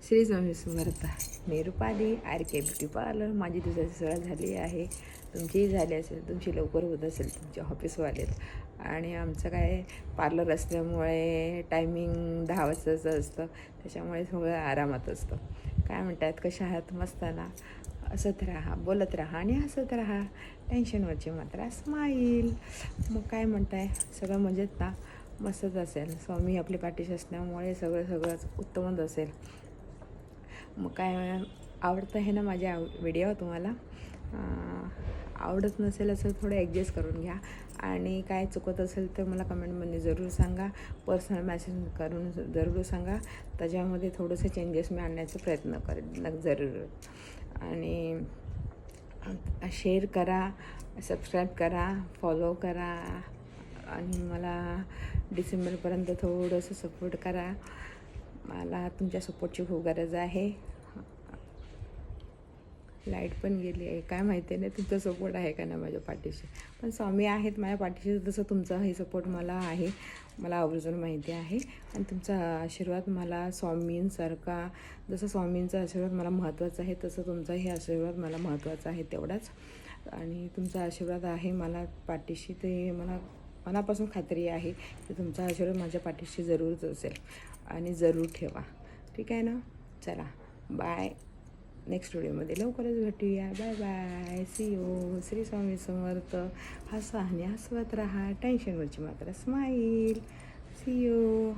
श्री स्वामी समर्थ. मी Rupali, RK beauty parlour. माझी दिवसाची सुरुवात झाली आहे. तुमचीही झाली असेल, तुमची लवकर होत असेल, तुमचे ऑफिसवालेत. आणि आमचं काय पार्लर असल्यामुळे टायमिंग 10 वाजताचं असतं, त्याच्यामुळे सगळं आरामात असतं. काय म्हणतात, कशा आहात? मस्त ना? हसत राहा, बोलत राहा आणि हसत राहा. टेन्शनवरची मात्रा स्माईल. मग काय म्हणताय, सगळं मजेत ना? मस्तच असेल. स्वामी आपल्या पाठीशी असल्यामुळे सगळंच उत्तमच असेल. मग काय, आवडतं आहे ना माझ्या व्हिडिओ तुम्हाला? आवडत नसेल असं थोडं ॲडजस्ट करून घ्या. आणि काय चुकत असेल तर मला कमेंटमध्ये जरूर सांगा. पर्सनल मेसेज करून जरूर सांगा. त्याच्यामध्ये थोडंसं चेंजेस मी आणण्याचा प्रयत्न करेन जरूर. आणि शेअर करा, सबस्क्राईब करा, फॉलो करा आणि मला डिसेंबरपर्यंत थोडंसं सपोर्ट करा. मला तुमच्या सपोर्टची खूप गरज आहे. लाईट पण गेली आहे, काय माहिती नाही तुमचा सपोर्ट आहे का नाही माझ्या पाठीशी. पण स्वामी आहेत माझ्या पाठीशी, तसं तुमचाही सपोर्ट मला आहे, मला आवर्जून माहिती आहे. आणि तुमचा आशीर्वाद मला स्वामींसारखा, जसं स्वामींचा आशीर्वाद मला महत्त्वाचा आहे, तसं तुमचाही आशीर्वाद मला महत्त्वाचा आहे तेवढाच. आणि तुमचा आशीर्वाद आहे मला पाठीशी, ते मला मनापासून खात्री आहे की तुमचा आशीर्वाद माझ्या पाठीशी जरूरच असेल आणि जरूर ठेवा. ठीक आहे ना? चला, बाय. नेक्स्ट व्हिडिओमध्ये लवकरच भेटूया. Bye bye. See you. Shri Swami Samarth. हसा आणि हसवत राहा. टेन्शनवरची मात्रा स्माईल. C you.